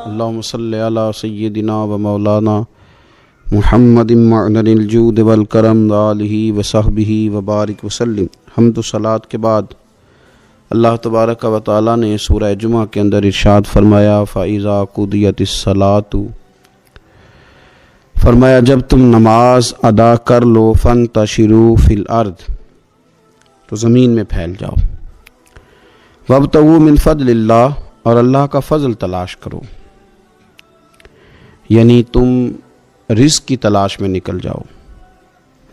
اللہم صلی علی سیدنا و مولانا محمد معدن الجود والکرم آلہ و صحبہ و بارک وسلم۔ حمد و صلاۃ کے بعد اللہ تبارک و تعالیٰ نے سورہ جمعہ کے اندر ارشاد فرمایا فَإِذَا قُضِيَتِ الصَّلَاةُ، فرمایا جب تم نماز ادا کر لو فَانْتَشِرُوا فِي الْأَرْضِ، تو زمین میں پھیل جاؤ، وَابْتَغُوا مِنْ فَضْلِ اللَّهِ، اور اللہ کا فضل تلاش کرو، یعنی تم رزق کی تلاش میں نکل جاؤ۔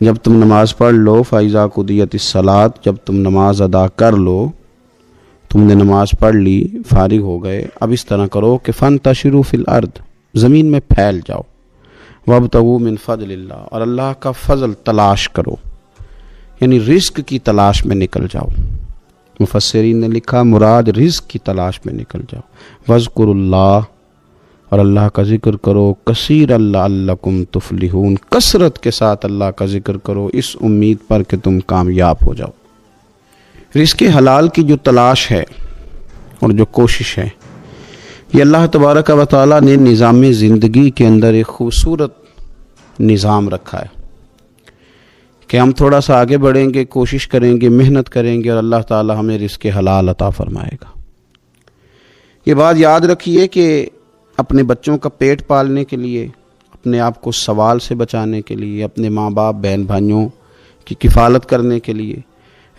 جب تم نماز پڑھ لو فَإِذَا قُضِيَتِ الصَّلَاةُ، جب تم نماز ادا کر لو، تم نے نماز پڑھ لی، فارغ ہو گئے، اب اس طرح کرو کہ فَانْتَشِرُوا فِي الْأَرْضِ، زمین میں پھیل جاؤ، وَابْتَغُوا مِنْ فَضْلِ اللَّهِ، اور اللہ کا فضل تلاش کرو، یعنی رزق کی تلاش میں نکل جاؤ۔ مفسرین نے لکھا مراد رزق کی تلاش میں نکل جاؤ۔ وَاذْكُرُوا اللَّهَ، اور اللہ کا ذکر کرو، کثیرا لعلکم تفلحون، کثرت کے ساتھ اللہ کا ذکر کرو اس امید پر کہ تم کامیاب ہو جاؤ۔ رزق حلال کی جو تلاش ہے اور جو کوشش ہے، یہ اللہ تبارک و تعالیٰ نے نظام زندگی کے اندر ایک خوبصورت نظام رکھا ہے کہ ہم تھوڑا سا آگے بڑھیں گے، کوشش کریں گے، محنت کریں گے، اور اللہ تعالیٰ ہمیں رزق حلال عطا فرمائے گا۔ یہ بات یاد رکھیے کہ اپنے بچوں کا پیٹ پالنے کے لیے، اپنے آپ کو سوال سے بچانے کے لیے، اپنے ماں باپ بہن بھائیوں کی کفالت کرنے کے لیے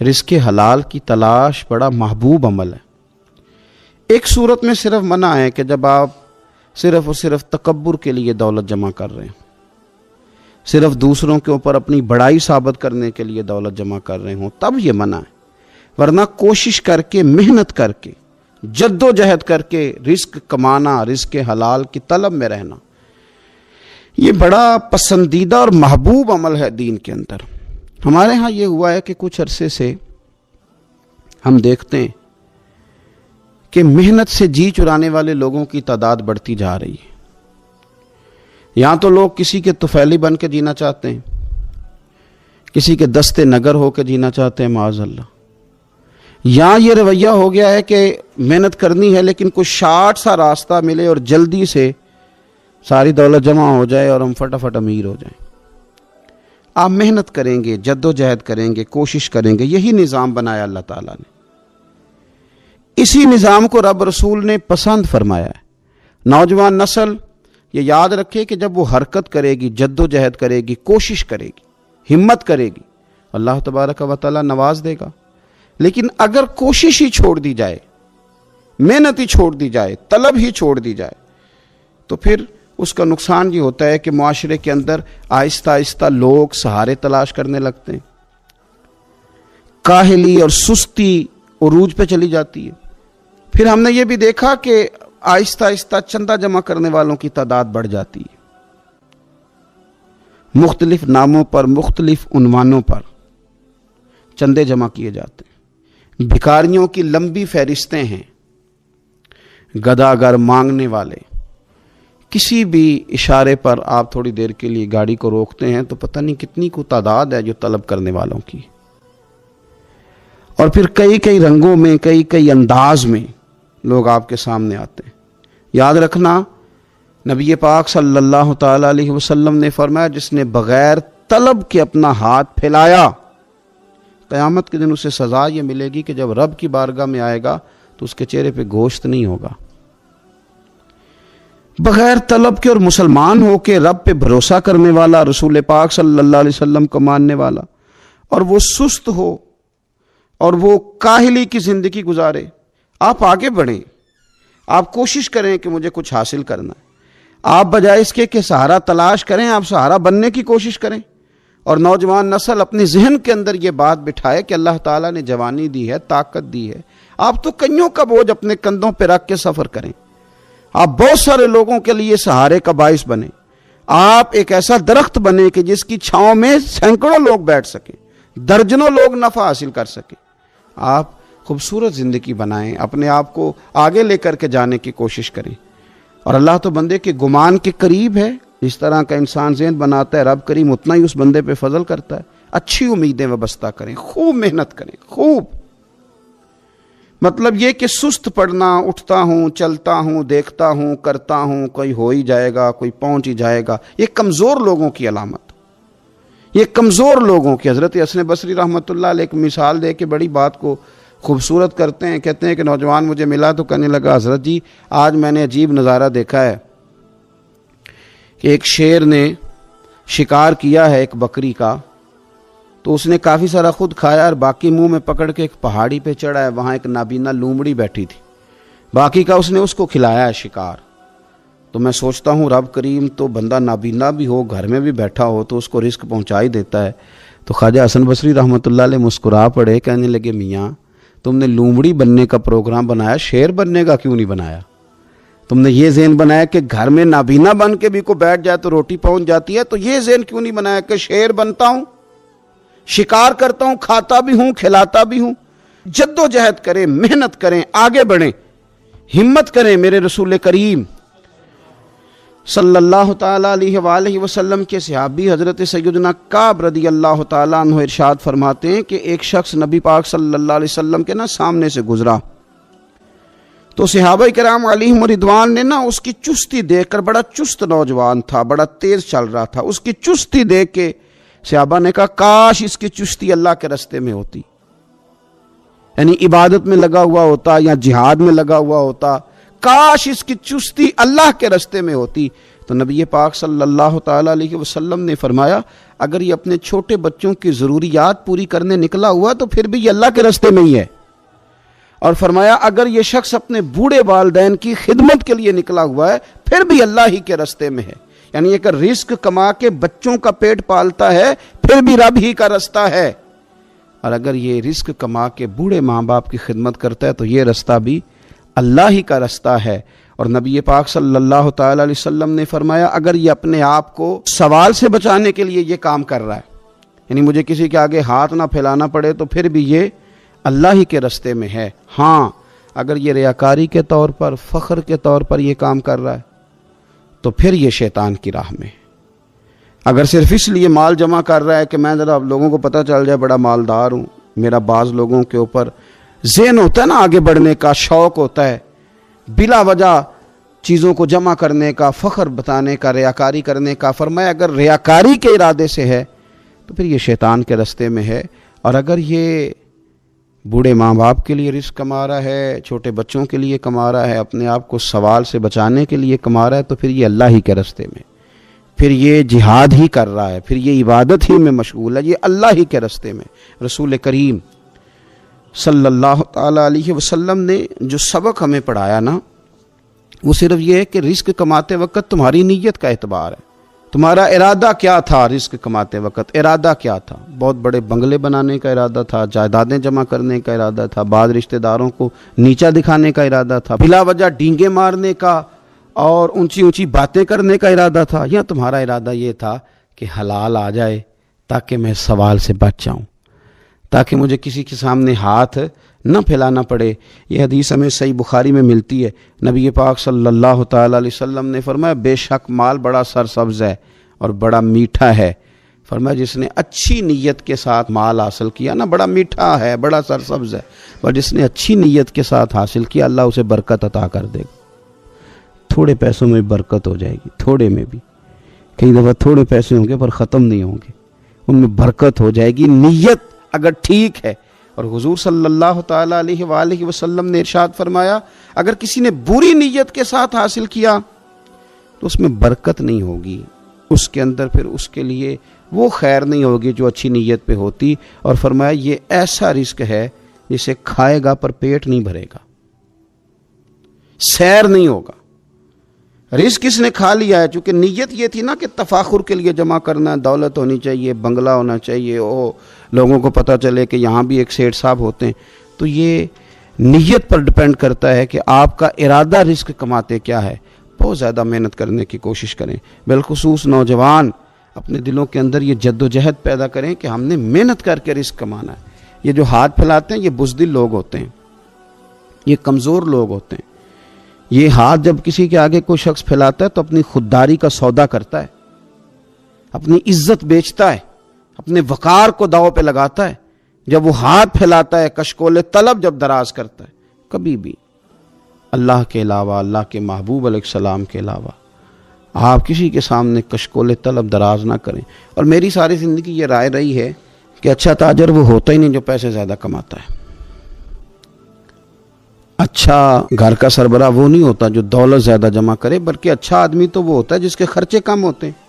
رزق حلال کی تلاش بڑا محبوب عمل ہے۔ ایک صورت میں صرف منع ہے کہ جب آپ صرف اور صرف تکبر کے لیے دولت جمع کر رہے ہیں، صرف دوسروں کے اوپر اپنی بڑائی ثابت کرنے کے لیے دولت جمع کر رہے ہوں، تب یہ منع ہے۔ ورنہ کوشش کر کے، محنت کر کے، جد و جہد کر کے رزق کمانا، رزق حلال کی طلب میں رہنا، یہ بڑا پسندیدہ اور محبوب عمل ہے دین کے اندر۔ ہمارے ہاں یہ ہوا ہے کہ کچھ عرصے سے ہم دیکھتے ہیں کہ محنت سے جی چرانے والے لوگوں کی تعداد بڑھتی جا رہی ہے۔ یہاں تو لوگ کسی کے طفیلی بن کے جینا چاہتے ہیں، کسی کے دستے نگر ہو کے جینا چاہتے ہیں، معاذ اللہ۔ یہاں یہ رویہ ہو گیا ہے کہ محنت کرنی ہے لیکن کچھ شارٹ سا راستہ ملے اور جلدی سے ساری دولت جمع ہو جائے اور ہم فٹافٹ امیر ہو جائیں۔ آپ محنت کریں گے، جد و جہد کریں گے، کوشش کریں گے، یہی نظام بنایا اللہ تعالیٰ نے۔ اسی نظام کو رب رسول نے پسند فرمایا ہے۔ نوجوان نسل یہ یاد رکھے کہ جب وہ حرکت کرے گی، جد و جہد کرے گی، کوشش کرے گی، ہمت کرے گی، اللہ تبارک و تعالیٰ نواز دے گا۔ لیکن اگر کوشش ہی چھوڑ دی جائے، محنت ہی چھوڑ دی جائے، طلب ہی چھوڑ دی جائے، تو پھر اس کا نقصان یہ ہوتا ہے کہ معاشرے کے اندر آہستہ آہستہ لوگ سہارے تلاش کرنے لگتے ہیں، کاہلی اور سستی عروج پہ چلی جاتی ہے۔ پھر ہم نے یہ بھی دیکھا کہ آہستہ آہستہ چندہ جمع کرنے والوں کی تعداد بڑھ جاتی ہے، مختلف ناموں پر، مختلف عنوانوں پر چندے جمع کیے جاتے ہیں۔ بھکاریوں کی لمبی فہرستیں ہیں، گداگر مانگنے والے، کسی بھی اشارے پر آپ تھوڑی دیر کے لیے گاڑی کو روکتے ہیں تو پتہ نہیں کتنی کو تعداد ہے جو طلب کرنے والوں کی، اور پھر کئی کئی رنگوں میں، کئی کئی انداز میں لوگ آپ کے سامنے آتے ہیں۔ یاد رکھنا نبی پاک صلی اللہ تعالیٰ علیہ وسلم نے فرمایا جس نے بغیر طلب کے اپنا ہاتھ پھیلایا، قیامت کے دن اسے سزا یہ ملے گی کہ جب رب کی بارگاہ میں آئے گا تو اس کے چہرے پہ گوشت نہیں ہوگا۔ بغیر طلب کے اور مسلمان ہو کے رب پہ بھروسہ کرنے والا، رسول پاک صلی اللہ علیہ وسلم کو ماننے والا، اور وہ سست ہو اور وہ کاہلی کی زندگی گزارے، آپ آگے بڑھیں، آپ کوشش کریں کہ مجھے کچھ حاصل کرنا ہے۔ آپ بجائے اس کے کہ سہارا تلاش کریں، آپ سہارا بننے کی کوشش کریں، اور نوجوان نسل اپنے ذہن کے اندر یہ بات بٹھائے کہ اللہ تعالیٰ نے جوانی دی ہے، طاقت دی ہے، آپ تو کئیوں کا بوجھ اپنے کندھوں پہ رکھ کے سفر کریں، آپ بہت سارے لوگوں کے لیے سہارے کا باعث بنیں، آپ ایک ایسا درخت بنیں کہ جس کی چھاؤں میں سینکڑوں لوگ بیٹھ سکیں، درجنوں لوگ نفع حاصل کر سکیں۔ آپ خوبصورت زندگی بنائیں، اپنے آپ کو آگے لے کر کے جانے کی کوشش کریں، اور اللہ تو بندے کے گمان کے قریب ہے۔ جس طرح کا انسان ذہن بناتا ہے رب کریم اتنا ہی اس بندے پہ فضل کرتا ہے۔ اچھی امیدیں وابستہ کریں، خوب محنت کریں، خوب مطلب یہ کہ سست پڑنا، اٹھتا ہوں، چلتا ہوں، دیکھتا ہوں، کرتا ہوں، کوئی ہو ہی جائے گا، کوئی پہنچ ہی جائے گا، یہ کمزور لوگوں کی علامت، یہ کمزور لوگوں کی۔ حضرت حسن بصری رحمۃ اللہ علیہ ایک مثال دے کے بڑی بات کو خوبصورت کرتے ہیں۔ کہتے ہیں کہ نوجوان مجھے ملا تو کہنے لگا حضرت جی آج میں نے عجیب نظارہ دیکھا ہے کہ ایک شیر نے شکار کیا ہے ایک بکری کا، تو اس نے کافی سارا خود کھایا اور باقی منہ میں پکڑ کے ایک پہاڑی پہ چڑھا ہے، وہاں ایک نابینا لومڑی بیٹھی تھی، باقی کا اس نے اس کو کھلایا ہے شکار۔ تو میں سوچتا ہوں رب کریم تو بندہ نابینا بھی ہو، گھر میں بھی بیٹھا ہو تو اس کو رزق پہنچا ہی دیتا ہے۔ تو خواجہ حسن بصری رحمۃ اللہ علیہ مسکرا پڑے، کہنے لگے میاں تم نے لومڑی بننے کا پروگرام بنایا، شیر بننے کا کیوں نہیں بنایا؟ تم نے یہ ذہن بنایا کہ گھر میں نابینا بن کے بھی کوئی بیٹھ جائے تو روٹی پہنچ جاتی ہے، تو یہ ذہن کیوں نہیں بنایا کہ شیر بنتا ہوں، شکار کرتا ہوں، کھاتا بھی ہوں، کھلاتا بھی ہوں؟ جد و جہد کریں، محنت کریں، آگے بڑھیں، ہمت کریں۔ میرے رسول کریم صلی اللہ تعالیٰ علیہ وآلہ وسلم کے صحابی حضرت سیدنا کعب رضی اللہ تعالیٰ عنہ ارشاد فرماتے ہیں کہ ایک شخص نبی پاک صلی اللہ علیہ وسلم کے سامنے سے گزرا، تو صحابہ کرام علیہم رضوان نے اس کی چستی دیکھ کر، بڑا چست نوجوان تھا، بڑا تیز چل رہا تھا، اس کی چستی دیکھ کے صحابہ نے کہا کاش اس کی چستی اللہ کے راستے میں ہوتی، یعنی عبادت میں لگا ہوا ہوتا یا جہاد میں لگا ہوا ہوتا، کاش اس کی چستی اللہ کے راستے میں ہوتی۔ تو نبی پاک صلی اللہ تعالیٰ علیہ وسلم نے فرمایا اگر یہ اپنے چھوٹے بچوں کی ضروریات پوری کرنے نکلا ہوا تو پھر بھی یہ اللہ کے راستے میں ہی ہے، اور فرمایا اگر یہ شخص اپنے بوڑھے والدین کی خدمت کے لیے نکلا ہوا ہے پھر بھی اللہ ہی کے راستے میں ہے، یعنی اگر رزق کما کے بچوں کا پیٹ پالتا ہے پھر بھی رب ہی کا راستہ ہے، اور اگر یہ رزق کما کے بوڑھے ماں باپ کی خدمت کرتا ہے تو یہ راستہ بھی اللہ ہی کا راستہ ہے۔ اور نبی پاک صلی اللہ تعالیٰ علیہ وسلم نے فرمایا اگر یہ اپنے آپ کو سوال سے بچانے کے لیے یہ کام کر رہا ہے، یعنی مجھے کسی کے آگے ہاتھ نہ پھیلانا پڑے، تو پھر بھی یہ اللہ ہی کے راستے میں ہے۔ ہاں اگر یہ ریاکاری کے طور پر، فخر کے طور پر یہ کام کر رہا ہے تو پھر یہ شیطان کی راہ میں۔ اگر صرف اس لیے مال جمع کر رہا ہے کہ میں ذرا لوگوں کو پتہ چل جائے بڑا مالدار ہوں، میرا بعض لوگوں کے اوپر ذہن ہوتا ہے نا آگے بڑھنے کا، شوق ہوتا ہے بلا وجہ چیزوں کو جمع کرنے کا، فخر بتانے کا، ریاکاری کرنے کا، فرمایا اگر ریاکاری کے ارادے سے ہے تو پھر یہ شیطان کے راستے میں ہے، اور اگر یہ بوڑھے ماں باپ کے لیے رزق کما رہا ہے، چھوٹے بچوں کے لیے کما رہا ہے، اپنے آپ کو سوال سے بچانے کے لیے کما رہا ہے، تو پھر یہ اللہ ہی کے راستے میں، پھر یہ جہاد ہی کر رہا ہے، پھر یہ عبادت ہی میں مشغول ہے، یہ اللہ ہی کے راستے میں۔ رسول کریم صلی اللہ تعالیٰ علیہ وسلم نے جو سبق ہمیں پڑھایا وہ صرف یہ ہے کہ رزق کماتے وقت تمہاری نیت کا اعتبار ہے، تمہارا ارادہ کیا تھا؟ رزق کماتے وقت ارادہ کیا تھا؟ بہت بڑے بنگلے بنانے کا ارادہ تھا، جائیدادیں جمع کرنے کا ارادہ تھا، بعض رشتہ داروں کو نیچا دکھانے کا ارادہ تھا، بلا وجہ ڈینگے مارنے کا اور اونچی اونچی باتیں کرنے کا ارادہ تھا، یا تمہارا ارادہ یہ تھا کہ حلال آ جائے تاکہ میں سوال سے بچ جاؤں، تاکہ مجھے کسی کے سامنے ہاتھ نہ پھیلانا پڑے؟ یہ حدیث ہمیں صحیح بخاری میں ملتی ہے، نبی پاک صلی اللہ تعالیٰ علیہ وسلم نے فرمایا بے شک مال بڑا سرسبز ہے اور بڑا میٹھا ہے، فرمایا جس نے اچھی نیت کے ساتھ مال حاصل کیا بڑا میٹھا ہے، بڑا سرسبز ہے، اور جس نے اچھی نیت کے ساتھ حاصل کیا اللہ اسے برکت عطا کر دے گا۔ تھوڑے پیسوں میں برکت ہو جائے گی، تھوڑے میں بھی، کئی دفعہ تھوڑے پیسے ہوں گے پر ختم نہیں ہوں گے، ان میں برکت ہو جائے گی، نیت اگر ٹھیک ہے۔ اور حضور صلی اللہ تعالیٰ علیہ وآلہ وسلم نے ارشاد فرمایا اگر کسی نے بری نیت کے ساتھ حاصل کیا تو اس میں برکت نہیں ہوگی، اس کے اندر پھر اس کے لیے وہ خیر نہیں ہوگی جو اچھی نیت پہ ہوتی، اور فرمایا یہ ایسا رزق ہے جسے کھائے گا پر پیٹ نہیں بھرے گا، سیر نہیں ہوگا۔ رزق کس نے کھا لیا ہے؟ چونکہ نیت یہ تھی کہ تفاخر کے لیے جمع کرنا، دولت ہونی چاہیے، بنگلہ ہونا چاہیے، لوگوں کو پتہ چلے کہ یہاں بھی ایک سیٹ صاحب ہوتے ہیں، تو یہ نیت پر ڈیپینڈ کرتا ہے کہ آپ کا ارادہ رزق کماتے کیا ہے۔ بہت زیادہ محنت کرنے کی کوشش کریں، بالخصوص نوجوان اپنے دلوں کے اندر یہ جد و جہد پیدا کریں کہ ہم نے محنت کر کے رزق کمانا ہے۔ یہ جو ہاتھ پھیلاتے ہیں یہ بزدل لوگ ہوتے ہیں، یہ کمزور لوگ ہوتے ہیں۔ یہ ہاتھ جب کسی کے آگے کوئی شخص پھیلاتا ہے تو اپنی خودداری کا سودا کرتا ہے، اپنی عزت بیچتا ہے، اپنے وقار کو داؤ پہ لگاتا ہے۔ جب وہ ہاتھ پھیلاتا ہے، کشکول طلب جب دراز کرتا ہے، کبھی بھی اللہ کے علاوہ، اللہ کے محبوب علیہ السلام کے علاوہ آپ کسی کے سامنے کشکول طلب دراز نہ کریں۔ اور میری ساری زندگی یہ رائے رہی ہے کہ اچھا تاجر وہ ہوتا ہی نہیں جو پیسے زیادہ کماتا ہے، اچھا گھر کا سربراہ وہ نہیں ہوتا جو دولت زیادہ جمع کرے، بلکہ اچھا آدمی تو وہ ہوتا ہے جس کے خرچے کم ہوتے ہیں،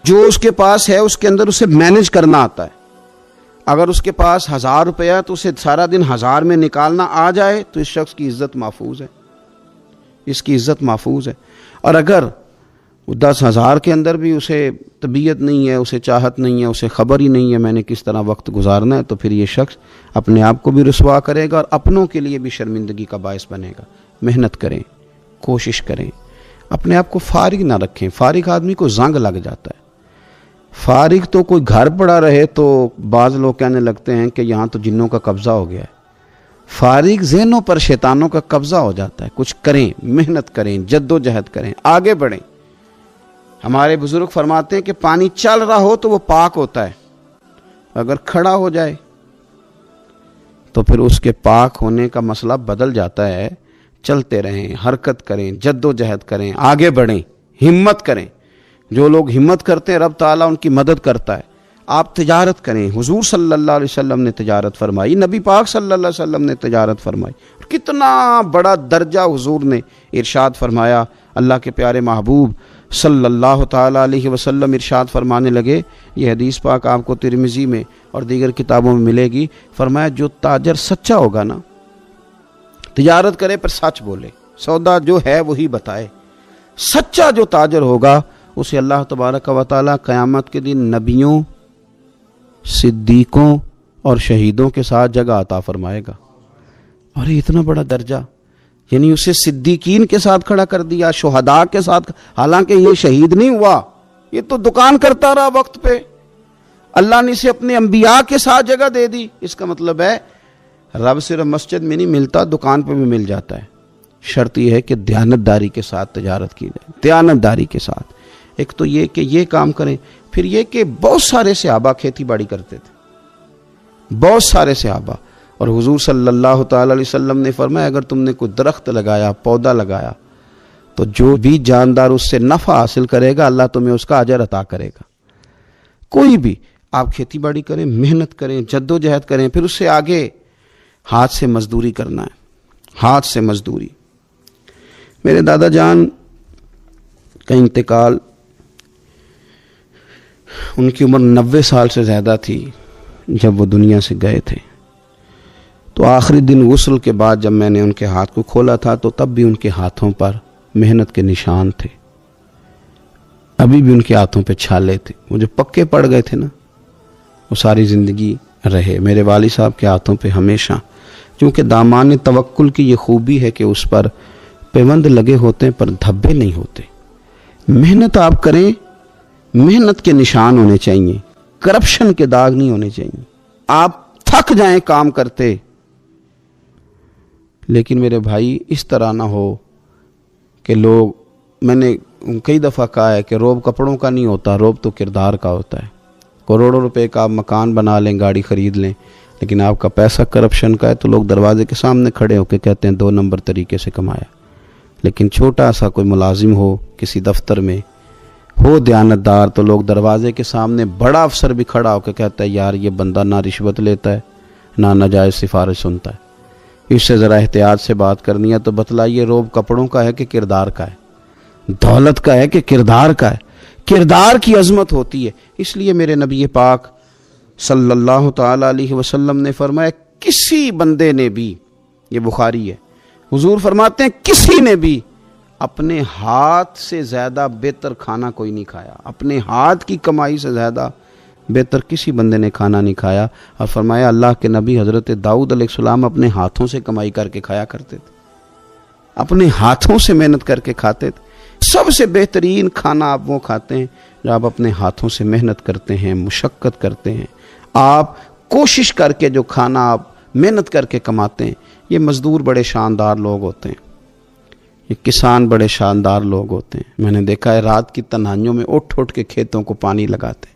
جو اس کے پاس ہے اس کے اندر اسے مینج کرنا آتا ہے۔ اگر اس کے پاس 1000 روپیہ تو اسے سارا دن 1000 میں نکالنا آ جائے تو اس شخص کی عزت محفوظ ہے، اس کی عزت محفوظ ہے۔ اور اگر 10,000 کے اندر بھی اسے طبیعت نہیں ہے، اسے چاہت نہیں ہے، اسے خبر ہی نہیں ہے میں نے کس طرح وقت گزارنا ہے، تو پھر یہ شخص اپنے آپ کو بھی رسوا کرے گا اور اپنوں کے لیے بھی شرمندگی کا باعث بنے گا۔ محنت کریں، کوشش کریں، اپنے آپ کو فارغ نہ رکھیں۔ فارغ آدمی کو زنگ لگ جاتا ہے۔ فارغ تو کوئی گھر پڑا رہے تو بعض لوگ کہنے لگتے ہیں کہ یہاں تو جنوں کا قبضہ ہو گیا ہے۔ فارغ ذہنوں پر شیطانوں کا قبضہ ہو جاتا ہے۔ کچھ کریں، محنت کریں، جد و جہد کریں، آگے بڑھیں۔ ہمارے بزرگ فرماتے ہیں کہ پانی چل رہا ہو تو وہ پاک ہوتا ہے، اگر کھڑا ہو جائے تو پھر اس کے پاک ہونے کا مسئلہ بدل جاتا ہے۔ چلتے رہیں، حرکت کریں، جد و جہد کریں، آگے بڑھیں، ہمت کریں۔ جو لوگ ہمت کرتے ہیں رب تعالیٰ ان کی مدد کرتا ہے۔ آپ تجارت کریں، حضور صلی اللہ علیہ وسلم نے تجارت فرمائی، نبی پاک صلی اللہ علیہ وسلم نے تجارت فرمائی، کتنا بڑا درجہ حضور نے ارشاد فرمایا۔ اللہ کے پیارے محبوب صلی اللہ تعالیٰ علیہ وسلم ارشاد فرمانے لگے، یہ حدیث پاک آپ کو ترمذی میں اور دیگر کتابوں میں ملے گی، فرمایا جو تاجر سچا ہوگا نا، تجارت کرے پر سچ بولے، سودا جو ہے وہی بتائے، سچا جو تاجر ہوگا اسے اللہ تبارک و تعالیٰ قیامت کے دن نبیوں، صدیقوں اور شہیدوں کے ساتھ جگہ عطا فرمائے گا۔ اور یہ اتنا بڑا درجہ، یعنی اسے صدیقین کے ساتھ کھڑا کر دیا، شہداء کے ساتھ، حالانکہ یہ شہید نہیں ہوا، یہ تو دکان کرتا رہا وقت پہ، اللہ نے اسے اپنے انبیاء کے ساتھ جگہ دے دی۔ اس کا مطلب ہے رب صرف مسجد میں نہیں ملتا، دکان پہ بھی مل جاتا ہے۔ شرط یہ ہے کہ دیانتداری کے ساتھ تجارت کی جائے، دیانتداری کے ساتھ۔ ایک تو یہ کہ یہ کام کریں، پھر یہ کہ بہت سارے صحابہ کھیتی باڑی کرتے تھے، بہت سارے صحابہ، اور حضور صلی اللہ تعالی علیہ وسلم نے فرمایا اگر تم نے کوئی درخت لگایا، پودا لگایا، تو جو بھی جاندار اس سے نفع حاصل کرے گا اللہ تمہیں اس کا اجر عطا کرے گا۔ کوئی بھی آپ کھیتی باڑی کریں، محنت کریں، جد و جہد کریں، پھر اس سے آگے ہاتھ سے مزدوری کرنا ہے، ہاتھ سے مزدوری۔ میرے دادا جان کا انتقال، ان کی عمر 90 سال سے زیادہ تھی جب وہ دنیا سے گئے تھے۔ تو آخری دن غسل کے بعد جب میں نے ان کے ہاتھ کو کھولا تھا تو تب بھی ان کے ہاتھوں پر محنت کے نشان تھے، ابھی بھی ان کے ہاتھوں پہ چھالے تھے، وہ جو پکے پڑ گئے تھے نا وہ ساری زندگی رہے۔ میرے والد صاحب کے ہاتھوں پہ ہمیشہ، کیونکہ دامان توکل کی یہ خوبی ہے کہ اس پر پیوند لگے ہوتے ہیں پر دھبے نہیں ہوتے۔ محنت آپ کریں، محنت کے نشان ہونے چاہیے، کرپشن کے داغ نہیں ہونے چاہیے۔ آپ تھک جائیں کام کرتے، لیکن میرے بھائی اس طرح نہ ہو کہ لوگ، میں نے کئی دفعہ کہا ہے کہ روب کپڑوں کا نہیں ہوتا، روب تو کردار کا ہوتا ہے۔ کروڑوں روپے کا آپ مکان بنا لیں، گاڑی خرید لیں، لیکن آپ کا پیسہ کرپشن کا ہے تو لوگ دروازے کے سامنے کھڑے ہو کے کہتے ہیں 2 نمبر طریقے سے کمایا۔ لیکن چھوٹا سا کوئی ملازم ہو کسی دفتر میں، ہو دیانتدار، تو لوگ دروازے کے سامنے بڑا افسر بھی کھڑا ہو کے کہتا ہے یار یہ بندہ نہ رشوت لیتا ہے نہ ناجائز سفارش سنتا ہے، اس سے ذرا احتیاط سے بات کرنی ہے۔ تو بتلائیے روب کپڑوں کا ہے کہ کردار کا ہے، دولت کا ہے کہ کردار کا ہے؟ کردار کی عظمت ہوتی ہے۔ اس لیے میرے نبی پاک صلی اللہ تعالی علیہ وسلم نے فرمایا کسی بندے نے بھی، یہ بخاری ہے، حضور فرماتے ہیں کسی نے بھی اپنے ہاتھ سے زیادہ بہتر کھانا کوئی نہیں کھایا، اپنے ہاتھ کی کمائی سے زیادہ بہتر کسی بندے نے کھانا نہیں کھایا۔ اور فرمایا اللہ کے نبی حضرت داؤد علیہ السلام اپنے ہاتھوں سے کمائی کر کے کھایا کرتے تھے، اپنے ہاتھوں سے محنت کر کے کھاتے تھے۔ سب سے بہترین کھانا آپ وہ کھاتے ہیں جو آپ اپنے ہاتھوں سے محنت کرتے ہیں، مشقت کرتے ہیں، آپ کوشش کر کے جو کھانا آپ محنت کر کے کماتے ہیں۔ یہ مزدور بڑے شاندار لوگ ہوتے ہیں، یہ کسان بڑے شاندار لوگ ہوتے ہیں۔ میں نے دیکھا ہے رات کی تنہائیوں میں اٹھ اٹھ کے کھیتوں کو پانی لگاتے ہیں۔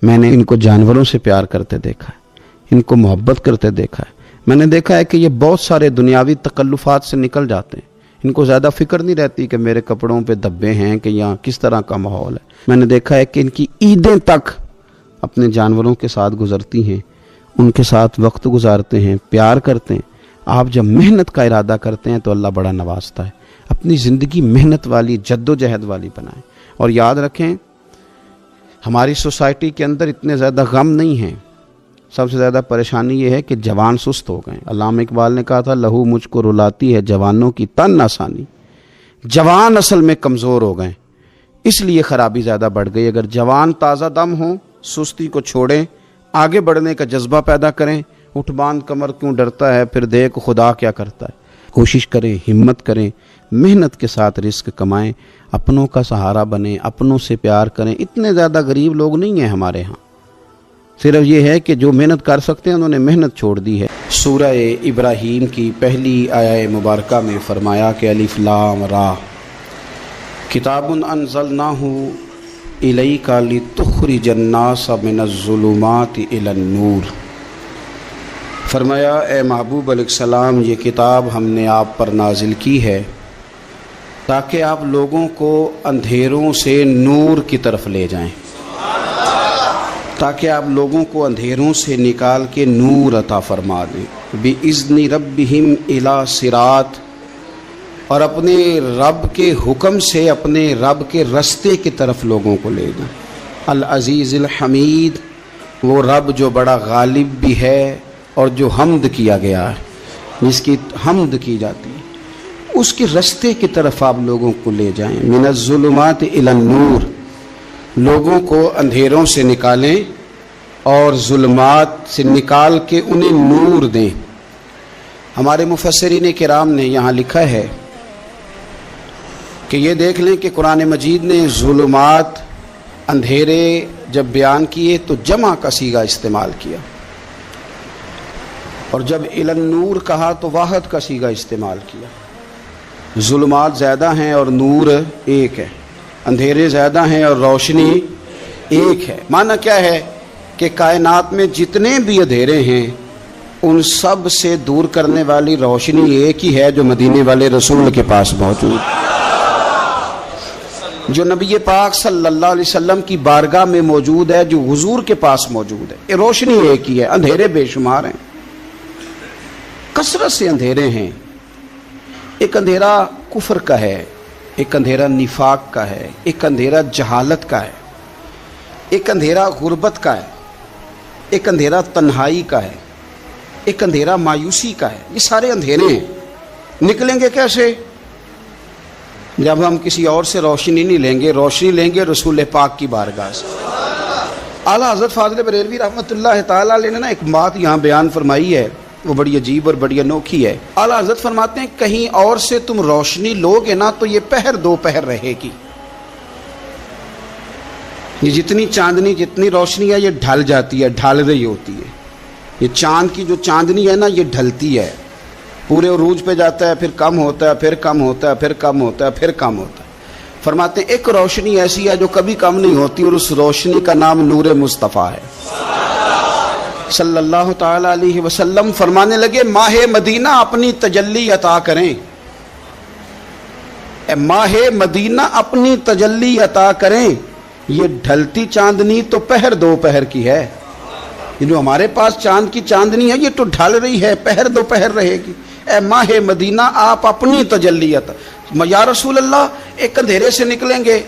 میں نے ان کو جانوروں سے پیار کرتے دیکھا ہے، ان کو محبت کرتے دیکھا ہے۔ میں نے دیکھا ہے کہ یہ بہت سارے دنیاوی تکلفات سے نکل جاتے ہیں، ان کو زیادہ فکر نہیں رہتی کہ میرے کپڑوں پہ دھبے ہیں کہ یہاں کس طرح کا ماحول ہے۔ میں نے دیکھا ہے کہ ان کی عیدیں تک اپنے جانوروں کے ساتھ گزرتی ہیں، ان کے ساتھ وقت گزارتے ہیں، پیار کرتے ہیں۔ آپ جب محنت کا ارادہ کرتے ہیں تو اللہ بڑا نوازتا ہے۔ اپنی زندگی محنت والی، جد و جہد والی بنائیں، اور یاد رکھیں ہماری سوسائٹی کے اندر اتنے زیادہ غم نہیں ہیں۔ سب سے زیادہ پریشانی یہ ہے کہ جوان سست ہو گئے۔ علامہ اقبال نے کہا تھا لہو مجھ کو رلاتی ہے جوانوں کی تن آسانی۔ جوان اصل میں کمزور ہو گئے، اس لیے خرابی زیادہ بڑھ گئی۔ اگر جوان تازہ دم ہوں، سستی کو چھوڑیں، آگے بڑھنے کا جذبہ پیدا کریں۔ اٹھ باندھ کمر کیوں ڈرتا ہے، پھر دیکھ خدا کیا کرتا ہے۔ کوشش کریں، ہمت کریں، محنت کے ساتھ رزق کمائیں، اپنوں کا سہارا بنیں، اپنوں سے پیار کریں۔ اتنے زیادہ غریب لوگ نہیں ہیں ہمارے ہاں، صرف یہ ہے کہ جو محنت کر سکتے ہیں انہوں نے محنت چھوڑ دی ہے۔ سورہ ابراہیم کی پہلی آیہ مبارکہ میں فرمایا کہ الف لام را کتاب انزلناہ الیک لتخرج الناس من الظلمات الی النور۔ فرمایا اے محبوب علیہ السلام، یہ کتاب ہم نے آپ پر نازل کی ہے تاکہ آپ لوگوں کو اندھیروں سے نور کی طرف لے جائیں، تاکہ آپ لوگوں کو اندھیروں سے نکال کے نور عطا فرما دیں۔ بِإِذْنِ رَبِّهِمْ إِلَى صِرَاط، اور اپنے رب کے حکم سے اپنے رب کے رستے کی طرف لوگوں کو لے جائیں۔ العزیز الحمید، وہ رب جو بڑا غالب بھی ہے اور جو حمد کیا گیا ہے، جس کی حمد کی جاتی ہے، اس کے رستے کی طرف آپ لوگوں کو لے جائیں۔ من الظلمات الی النور، لوگوں کو اندھیروں سے نکالیں اور ظلمات سے نکال کے انہیں نور دیں۔ ہمارے مفسرین کرام نے یہاں لکھا ہے کہ یہ دیکھ لیں کہ قرآن مجید نے ظلمات، اندھیرے جب بیان کیے تو جمع کا صیغہ استعمال کیا، اور جب الی النور کہا تو واحد کا صیغہ استعمال کیا۔ ظلمات زیادہ ہیں اور نور ایک ہے، اندھیرے زیادہ ہیں اور روشنی ایک ہے۔ معنی کیا ہے کہ کائنات میں جتنے بھی اندھیرے ہیں ان سب سے دور کرنے والی روشنی ایک ہی ہے جو مدینے والے رسول کے پاس موجود ہے، جو نبی پاک صلی اللہ علیہ وسلم کی بارگاہ میں موجود ہے، جو حضور کے پاس موجود ہے۔ یہ روشنی ایک ہی ہے، اندھیرے بے شمار ہیں، کثرت سے اندھیرے ہیں۔ ایک اندھیرا کفر کا ہے، ایک اندھیرا نفاق کا ہے، ایک اندھیرا جہالت کا ہے، ایک اندھیرا غربت کا ہے، ایک اندھیرا تنہائی کا ہے، ایک اندھیرا مایوسی کا ہے۔ یہ سارے اندھیرے ہیں، نکلیں گے کیسے؟ جب ہم کسی اور سے روشنی نہیں لیں گے، روشنی لیں گے رسول پاک کی بارگاہ سے۔ اعلیٰ حضرت فاضل بریلوی رحمۃ اللہ تعالیٰ علیہ نے نا ایک بات یہاں بیان فرمائی ہے، وہ بڑی عجیب اور بڑی انوکھی ہے۔ اعلیٰ حضرت فرماتے ہیں کہیں اور سے تم روشنی لوگے نا تو یہ پہر دو پہر رہے گی۔ یہ جتنی چاندنی، جتنی روشنی ہے، یہ ڈھل جاتی ہے، ڈھل رہی ہوتی ہے۔ یہ چاند کی جو چاندنی ہے نا، یہ ڈھلتی ہے، پورے عروج پہ جاتا ہے، پھر کم ہوتا ہے، پھر کم ہوتا ہے، پھر کم ہوتا ہے، پھر کم ہوتا ہے۔ فرماتے ہیں ایک روشنی ایسی ہے جو کبھی کم نہیں ہوتی، اور اس روشنی کا نام نور مصطفیٰ ہے صلی اللہ تعالی علیہ وسلم۔ فرمانے لگے ماہ مدینہ اپنی تجلی عطا کریں، اے ماہ مدینہ اپنی تجلی عطا کریں۔ یہ ڈھلتی چاندنی تو پہر دو پہر کی ہے، یہ جو ہمارے پاس چاند کی چاندنی ہے یہ تو ڈھل رہی ہے، پہر دو پہر رہے گی۔ اے ماہ مدینہ آپ اپنی تجلی عطا، یا رسول اللہ ایک اندھیرے سے نکلیں گے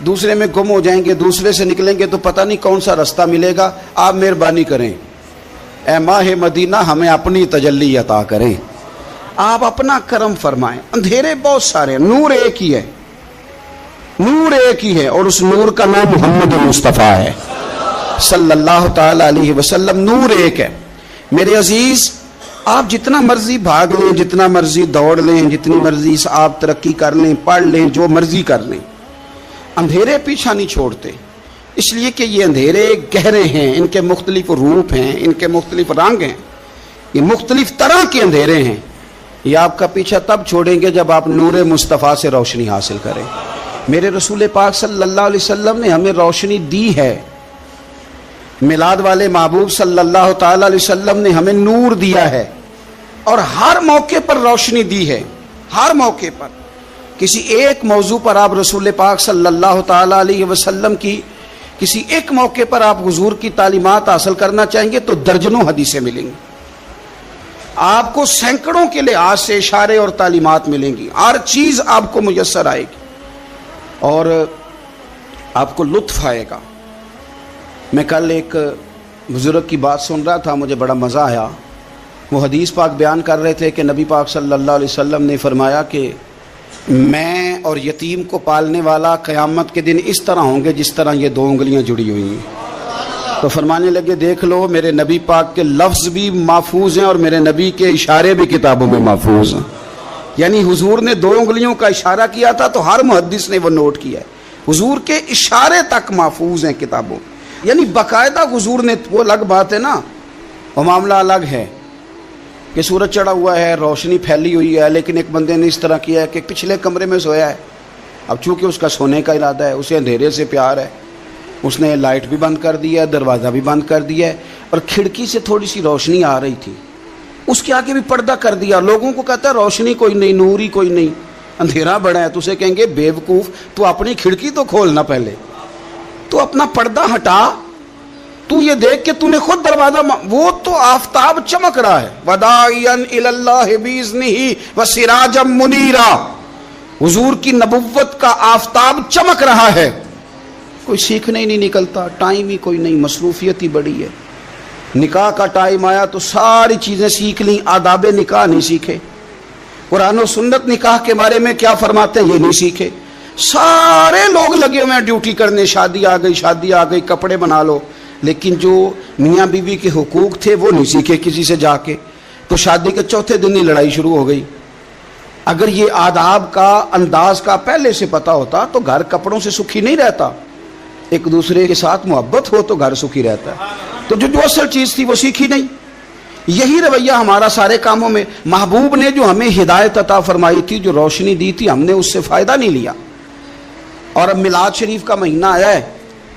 دوسرے میں گم ہو جائیں گے، دوسرے سے نکلیں گے تو پتہ نہیں کون سا رستہ ملے گا، آپ مہربانی کریں، اے ماہ مدینہ ہمیں اپنی تجلی عطا کریں، آپ اپنا کرم فرمائیں۔ اندھیرے بہت سارے، نور ایک ہی ہے، نور ایک ہی ہے، اور اس نور کا نام محمد مصطفیٰ ہے صلی اللہ تعالی علیہ وسلم۔ نور ایک ہے۔ میرے عزیز، آپ جتنا مرضی بھاگ لیں، جتنا مرضی دوڑ لیں، جتنی مرضی آپ ترقی کر لیں، پڑھ لیں، جو مرضی کر لیں، اندھیرے پیچھا نہیں چھوڑتے، اس لیے کہ یہ اندھیرے گہرے ہیں، ان کے مختلف روپ ہیں، ان کے مختلف رنگ ہیں، یہ مختلف طرح کے اندھیرے ہیں۔ یہ آپ کا پیچھا تب چھوڑیں گے جب آپ نور مصطفیٰ سے روشنی حاصل کریں۔ میرے رسول پاک صلی اللہ علیہ وسلم نے ہمیں روشنی دی ہے، میلاد والے محبوب صلی اللہ تعالی علیہ وسلم نے ہمیں نور دیا ہے۔ اور ہر موقع پر روشنی دی ہے، ہر موقع پر۔ کسی ایک موضوع پر آپ رسول پاک صلی اللہ تعالی علیہ وسلم کی کسی ایک موقع پر آپ حضور کی تعلیمات حاصل کرنا چاہیں گے تو درجنوں حدیثیں ملیں گی، آپ کو سینکڑوں کے لحاظ سے اشارے اور تعلیمات ملیں گی، ہر چیز آپ کو میسر آئے گی اور آپ کو لطف آئے گا۔ میں کل ایک بزرگ کی بات سن رہا تھا، مجھے بڑا مزہ آیا۔ وہ حدیث پاک بیان کر رہے تھے کہ نبی پاک صلی اللہ علیہ وسلم نے فرمایا کہ میں اور یتیم کو پالنے والا قیامت کے دن اس طرح ہوں گے جس طرح یہ دو انگلیاں جڑی ہوئی ہیں۔ تو فرمانے لگے دیکھ لو میرے نبی پاک کے لفظ بھی محفوظ ہیں اور میرے نبی کے اشارے بھی کتابوں میں محفوظ ہیں۔ یعنی حضور نے دو انگلیوں کا اشارہ کیا تھا تو ہر محدث نے وہ نوٹ کیا ہے، حضور کے اشارے تک محفوظ ہیں کتابوں، یعنی باقاعدہ حضور نے، وہ الگ بات ہے نا، وہ معاملہ الگ ہے کہ سورج چڑھا ہوا ہے، روشنی پھیلی ہوئی ہے، لیکن ایک بندے نے اس طرح کیا ہے کہ پچھلے کمرے میں سویا ہے، اب چونکہ اس کا سونے کا ارادہ ہے، اسے اندھیرے سے پیار ہے، اس نے لائٹ بھی بند کر دیا ہے، دروازہ بھی بند کر دیا ہے، اور کھڑکی سے تھوڑی سی روشنی آ رہی تھی، اس کے آگے بھی پردہ کر دیا، لوگوں کو کہتا ہے روشنی کوئی نہیں، نور ہی کوئی نہیں، اندھیرا بڑا ہے، تو اسے کہیں گے بے وقوف، تو اپنی کھڑکی تو کھولنا پہلے، تو اپنا پردہ ہٹا، تو یہ دیکھ کہ تو نے خود دروازہ، وہ تو آفتاب چمک رہا ہے، وَدَاعِيًا إِلَى اللَّهِ بِإِذْنِهِ وَسِرَاجًا مُنِيرًا، حضور کی نبوت کا آفتاب چمک رہا ہے، کوئی سیکھنے ہی نہیں نکلتا، ٹائم ہی کوئی نہیں، مصروفیت ہی بڑی ہے۔ نکاح کا ٹائم آیا تو ساری چیزیں سیکھ لیں، آداب نکاح نہیں سیکھے، قرآن و سنت نکاح کے بارے میں کیا فرماتے ہیں یہ نہیں سیکھے، سارے لوگ لگے ہوئے ہیں ڈیوٹی کرنے، شادی آ گئی، شادی آ گئی، کپڑے بنا لو، لیکن جو میاں بیوی کے حقوق تھے وہ نہیں سیکھے کسی سے جا کے، تو شادی کے چوتھے دن ہی لڑائی شروع ہو گئی۔ اگر یہ آداب کا انداز کا پہلے سے پتہ ہوتا تو گھر کپڑوں سے سکھی نہیں رہتا، ایک دوسرے کے ساتھ محبت ہو تو گھر سکھی رہتا ہے، تو جو اصل چیز تھی وہ سیکھی نہیں۔ یہی رویہ ہمارا سارے کاموں میں، محبوب نے جو ہمیں ہدایت عطا فرمائی تھی، جو روشنی دی تھی، ہم نے اس سے فائدہ نہیں لیا۔ اور اب میلاد شریف کا مہینہ آیا ہے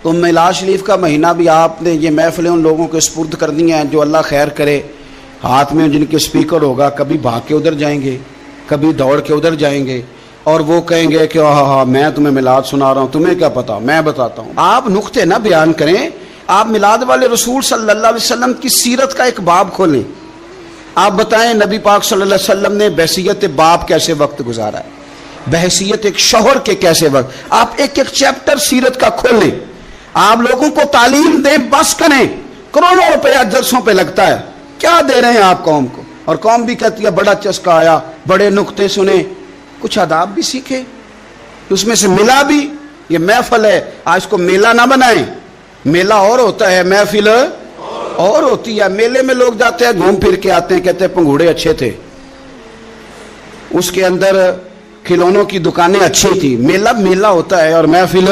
تو میلاد شریف کا مہینہ بھی آپ نے یہ محفلیں ان لوگوں کے سپرد کرنی ہیں جو اللہ خیر کرے، ہاتھ میں جن کے سپیکر ہوگا، کبھی بھاگ کے ادھر جائیں گے، کبھی دوڑ کے ادھر جائیں گے، اور وہ کہیں گے کہ ہاں میں تمہیں میلاد سنا رہا ہوں، تمہیں کیا پتا، میں بتاتا ہوں۔ آپ نقطے نہ بیان کریں، آپ میلاد والے رسول صلی اللہ علیہ وسلم کی سیرت کا ایک باب کھولیں، آپ بتائیں نبی پاک صلی اللہ علیہ وسلم نے بحیثیت باپ کیسے وقت گزارا ہے، بحیثیت ایک شوہر کے کیسے وقت، آپ ایک ایک چیپٹر سیرت کا کھولیں، آپ لوگوں کو تعلیم دیں، بس کریں، کروڑوں روپیہ جلسوں پہ لگتا ہے، کیا دے رہے ہیں آپ قوم کو، اور قوم بھی کہتی ہے بڑا چسکا آیا، بڑے نقطے سنے، کچھ آداب بھی سیکھے، اس میں سے ملا بھی، یہ محفل ہے، آج اس کو میلہ نہ بنائیں، میلہ اور ہوتا ہے، محفل اور ہوتی ہے۔ میلے میں لوگ جاتے ہیں، گھوم پھر کے آتے ہیں، کہتے ہیں پنگوڑے اچھے تھے، اس کے اندر کھلونوں کی دکانیں اچھی تھی، میلہ میلہ ہوتا ہے اور محفل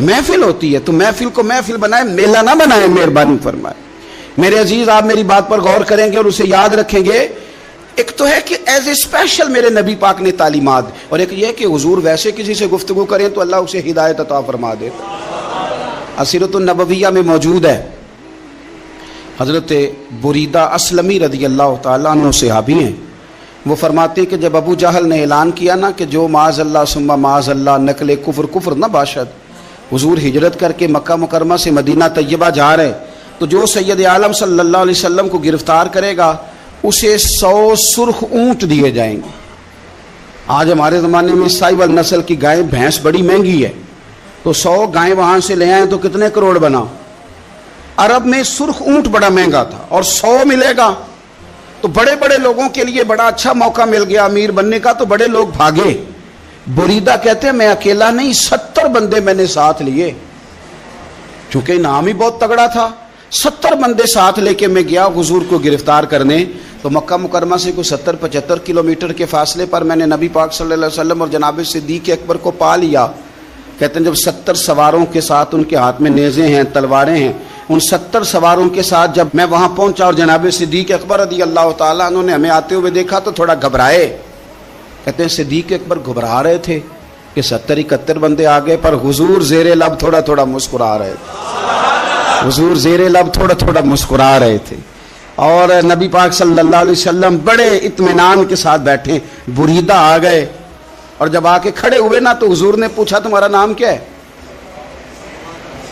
محفل ہوتی ہے، تو محفل کو محفل بنائیں، میلہ نہ بنائیں، مہربانی فرمائے۔ میرے عزیز، آپ میری بات پر غور کریں گے اور اسے یاد رکھیں گے، ایک تو ہے کہ ایز اے اسپیشل میرے نبی پاک نے تعلیمات، اور ایک یہ کہ حضور ویسے کسی سے گفتگو کریں تو اللہ اسے ہدایت عطا فرما دیتا۔ سیرت النبویہ میں موجود ہے، حضرت بریدہ اسلمی رضی اللہ تعالیٰ عنہ صحابی ہیں، وہ فرماتے ہیں کہ جب ابو جہل نے اعلان کیا نا کہ جو معاذ اللہ ثم معاذ اللہ نقل کفر نہ باشد، حضور ہجرت کر کے مکہ مکرمہ سے مدینہ طیبہ جا رہے، تو جو سید عالم صلی اللہ علیہ وسلم کو گرفتار کرے گا اسے 100 سرخ اونٹ دیے جائیں گے۔ آج ہمارے زمانے میں سائیول نسل کی گائے بھینس بڑی مہنگی ہے، تو 100 گائیں وہاں سے لے آئیں تو کتنے کروڑ بنا۔ عرب میں سرخ اونٹ بڑا مہنگا تھا اور 100 ملے گا تو بڑے بڑے لوگوں کے لیے بڑا اچھا موقع مل گیا امیر بننے کا، تو بڑے لوگ بھاگے۔ بریدہ کہتے ہیں میں اکیلا نہیں، 70 بندے میں نے ساتھ لیے، چونکہ انعام ہی بہت تگڑا تھا، 70 بندے ساتھ لے کے میں گیا حضور کو گرفتار کرنے۔ تو مکہ مکرمہ سے کوئی 70-75 کلومیٹر کے فاصلے پر میں نے نبی پاک صلی اللہ علیہ وسلم اور جناب صدیق اکبر کو پا لیا۔ کہتے ہیں جب 70 سواروں کے ساتھ، ان کے ہاتھ میں نیزے ہیں، تلواریں ہیں، ان 70 سواروں کے ساتھ جب میں وہاں پہنچا اور جناب صدیق اکبر رضی اللہ تعالیٰ عنہ نے ہمیں آتے ہوئے دیکھا تو تھوڑا گھبرائے۔ کہتے ہیں صدیق اکبر گھبرا رہے تھے کہ 70-71 بندے آ گئے، پر حضور زیر لب تھوڑا تھوڑا مسکرا رہے تھے، حضور زیر لب تھوڑا تھوڑا مسکرا رہے تھے۔ اور نبی پاک صلی اللہ علیہ وسلم بڑے اطمینان کے ساتھ بیٹھے. بریدہ آ گئے اور جب آ کے کھڑے ہوئے نا تو حضور نے پوچھا تمہارا نام کیا ہے؟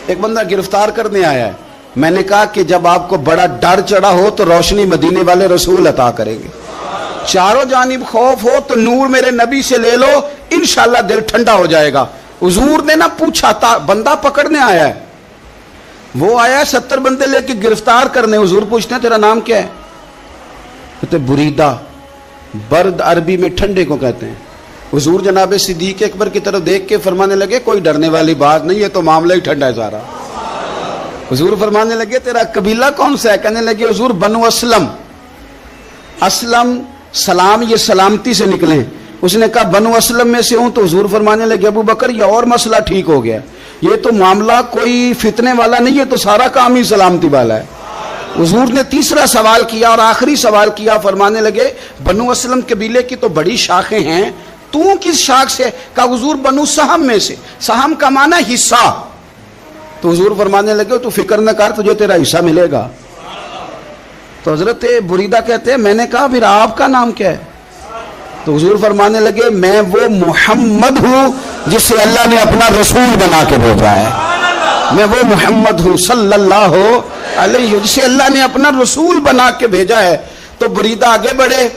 ایک بندہ گرفتار کرنے آیا ہے. میں نے کہا کہ جب آپ کو بڑا ڈر چڑھا ہو تو روشنی مدینے والے رسول عطا کریں گے. چاروں جانب خوف ہو تو نور میرے نبی سے لے لو، انشاءاللہ دل ٹھنڈا ہو جائے گا. حضور نے نہ پوچھا تھا، بندہ پکڑنے آیا ہے، وہ آیا 70 بندے لے کے گرفتار کرنے. حضور پوچھتے ہیں تیرا نام کیا ہے؟ کہتے بریدہ. برد عربی میں ٹھنڈے کو کہتے ہیں. حضور جناب صدیق اکبر کی طرف دیکھ کے فرمانے لگے کوئی ڈرنے والی بات نہیں، یہ تو معاملہ ہی ٹھنڈا ہے سارا. حضور فرمانے لگے تیرا قبیلہ کون سا ہے؟ کہنے لگے حضور بنو اسلم. اسلم سلام، یہ سلامتی سے نکلیں. اس نے کہا بنو اسلم میں سے ہوں. تو حضور فرمانے لگے ابو بکر یہ اور مسئلہ ٹھیک ہو گیا، یہ تو معاملہ کوئی فتنے والا نہیں، یہ تو سارا کام ہی سلامتی والا ہے. حضور نے تیسرا سوال کیا اور آخری سوال کیا. فرمانے لگے بنو اسلم قبیلے کی تو بڑی شاخیں ہیں، تو کس شاخ سے؟ کہا حضور بنو سہم میں سے. سہم کا معنی حصہ. تو حضور فرمانے لگے تو فکر نہ کر، تجھے تیرا حصہ ملے گا. تو حضرت بریدہ کہتے ہیں میں نے کہا پھر آپ کا نام کیا ہے؟ تو حضور فرمانے لگے میں وہ محمد ہوں جسے اللہ نے اپنا رسول بنا کے بھیجا ہے. میں وہ محمد ہوں صلی اللہ علیہ جسے اللہ نے اپنا رسول بنا کے بھیجا ہے. تو بریدہ آگے بڑھے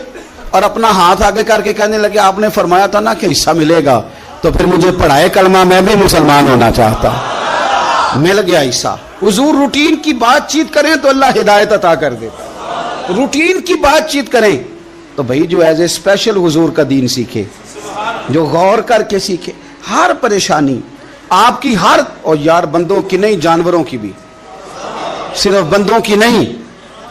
اور اپنا ہاتھ آگے کر کے کہنے لگے آپ نے فرمایا تھا نا کہ حصہ ملے گا، تو پھر مجھے پڑھائے کلمہ، میں بھی مسلمان ہونا چاہتا. مل گیا حصہ. حضور روٹین کی بات چیت کریں تو اللہ ہدایت عطا کر دیتا. روٹین کی بات چیت کریں تو بھائی جو ایز اے اسپیشل حضور کا دین سیکھے، جو غور کر کے سیکھے. ہر پریشانی آپ کی، ہر، اور یار بندوں کی نہیں جانوروں کی بھی، صرف بندوں کی نہیں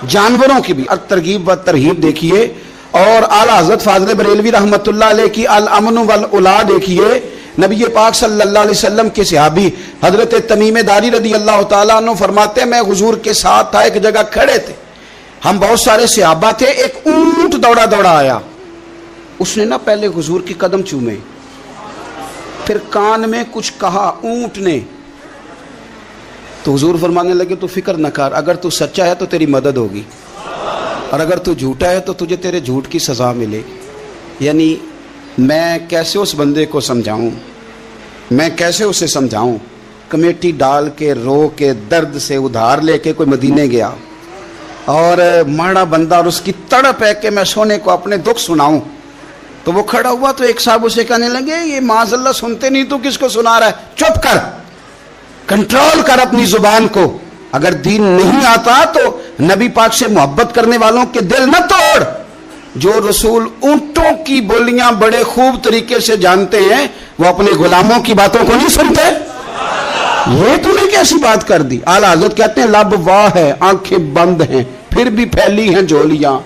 جانوروں کی بھی. اور ترغیب و ترہیب دیکھیے. اور اعلیٰ حضرت فاضل بریلوی رحمۃ اللہ علیہ کی الامن والاولا دیکھیے. نبی پاک صلی اللہ علیہ وسلم کے صحابی حضرت تمیم داری رضی اللہ تعالیٰ عنہ فرماتے ہیں میں حضور کے ساتھ تھا، ایک جگہ کھڑے تھے، ہم بہت سارے صحابہ تھے. ایک اونٹ دوڑا دوڑا آیا. اس نے نا پہلے حضور کی قدم چومے، پھر کان میں کچھ کہا اونٹ نے. تو حضور فرمانے لگے تو فکر نہ کر، اگر تو سچا ہے تو تیری مدد ہوگی، اور اگر تو جھوٹا ہے تو تجھے تیرے جھوٹ کی سزا ملے. یعنی میں کیسے اس بندے کو سمجھاؤں، میں کیسے اسے سمجھاؤں. کمیٹی ڈال کے رو کے درد سے ادھار لے کے کوئی مدینے گیا، اور ماڑا بندہ، اور اس کی تڑپ ہے کہ میں سونے کو اپنے دکھ سناؤں. تو وہ کھڑا ہوا تو ایک صاحب اسے کہنے لگے یہ معاذ اللہ سنتے نہیں تو کس کو سنا رہا ہے؟ چپ کر، کنٹرول کر اپنی زبان کو. اگر دین نہیں آتا تو نبی پاک سے محبت کرنے والوں کے دل نہ توڑ. جو رسول اونٹوں کی بولیاں بڑے خوب طریقے سے جانتے ہیں وہ اپنے غلاموں کی باتوں کو نہیں سنتے. یہ تو نے کیسی بات کر دی. اعلیٰ حضرت کہتے ہیں لب واہ ہے، آنکھیں بند ہیں، پھر بھی پھیلی ہیں جھولیاں.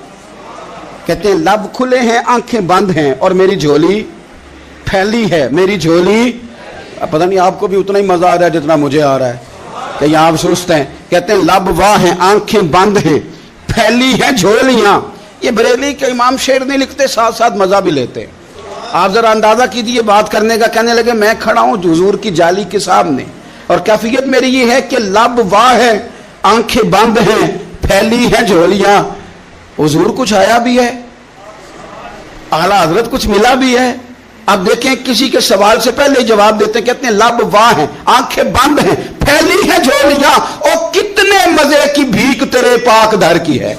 کہتے ہیں لب کھلے ہیں، آنکھیں بند ہیں، اور میری جھولی پھیلی ہے. میری جھولی، پتہ نہیں آپ کو بھی اتنا ہی مزہ آ رہا ہے جتنا مجھے آ رہا ہے کہ یہاں آپ سوچتے ہیں. کہتے ہیں لب واہ ہیں، آنکھیں بند ہیں، پھیلی ہیں جھولیاں. یہ بریلی کے امام شعر نہیں لکھتے، ساتھ ساتھ مزہ بھی لیتے. آپ ذرا اندازہ کیجیے بات کرنے کا. کہنے لگے میں کھڑا ہوں حضور کی جالی کے سامنے، اور کیفیت میری یہ ہے کہ لب واہ ہے، آنکھیں بند ہیں، پھیلی ہیں جھولیاں. حضور کچھ آیا بھی ہے، اعلیٰ حضرت کچھ ملا بھی ہے. اب دیکھیں کسی کے سوال سے پہلے جواب دیتے ہیں. کہتے ہیں لب واہ ہیں، آنکھیں بند ہیں، پھیلی ہیں جھولیاں. اور کتنے مزے کی بھیک تیرے پاک در کی ہے.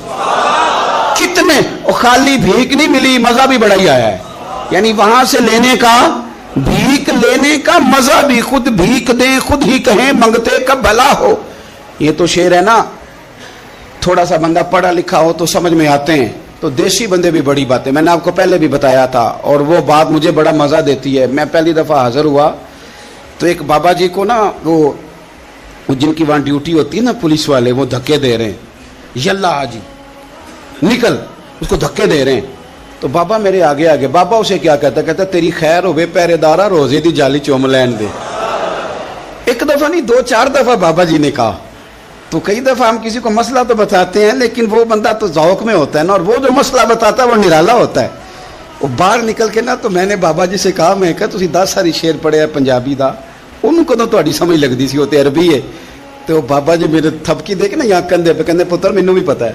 کتنے، اور خالی بھیک نہیں ملی، مزہ بھی بڑا ہی آیا ہے. یعنی وہاں سے لینے کا، بھیک لینے کا مزہ بھی. خود بھیک دیں خود ہی کہیں منگتے کب بھلا ہو. یہ تو شعر ہے نا، تھوڑا سا بندہ پڑھا لکھا ہو تو سمجھ میں آتے ہیں. تو دیسی بندے بھی بڑی باتیں، میں نے آپ کو پہلے بھی بتایا تھا، اور وہ بات مجھے بڑا مزہ دیتی ہے. میں پہلی دفعہ حاضر ہوا تو ایک بابا جی کو نا، وہ جن کی وہاں ڈیوٹی ہوتی ہے نا پولیس والے، وہ دھکے دے رہے ہیں، یلا حاجی نکل، اس کو دھکے دے رہے ہیں. تو بابا میرے آگے آگے، بابا اسے کیا کہتا، کہتا تیری خیر ہوئے پہرے دارا، روزے دی جالی چوم لین دے. ایک دفعہ نہیں 2-4 دفعہ بابا جی نے کہا. تو کئی دفعہ ہم کسی کو مسئلہ تو بتاتے ہیں، لیکن وہ بندہ تو ذوق میں ہوتا ہے نا، اور وہ جو مسئلہ بتاتا ہے وہ نرالا ہوتا ہے. وہ باہر نکل کے نا، تو میں نے بابا جی سے کہا، میں کہا تسی 10 ساری شعر پڑھے ہیں پنجابی دا، انہوں کو تو تہاڈی سمجھ لگدی سی، وہ تے عربی ہے. تو بابا جی میرے تھپکی دے کے نا یہاں کندھے پہ، کہندے پتر مینوں بھی پتہ ہے.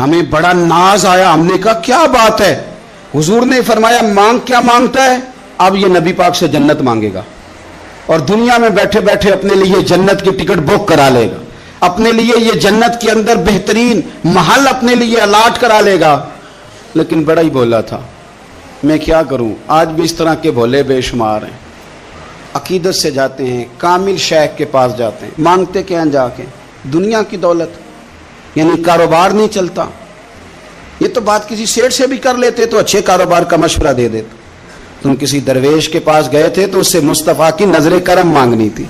ہمیں بڑا ناز آیا، ہم نے کہا کیا بات ہے؟ حضور نے فرمایا مانگ کیا مانگتا ہے؟ اب یہ نبی پاک سے جنت مانگے گا اور دنیا میں بیٹھے بیٹھے اپنے لیے جنت کی ٹکٹ بک کرا لے گا، اپنے لیے یہ جنت کے اندر بہترین محل اپنے لیے الاٹ کرا لے گا۔ لیکن بڑا ہی بولا تھا، میں کیا کروں، آج بھی اس طرح کے بھولے بے شمار ہیں، عقیدت سے جاتے ہیں، کامل شیخ کے پاس جاتے ہیں، مانگتے کیا ہیں جا کے؟ دنیا کی دولت، یعنی کاروبار نہیں چلتا۔ یہ تو بات کسی سیٹ سے بھی کر لیتے تو اچھے کاروبار کا مشورہ دے دیتے۔ تم کسی درویش کے پاس گئے تھے تو اس سے مصطفیٰ کی نظر کرم مانگنی تھی،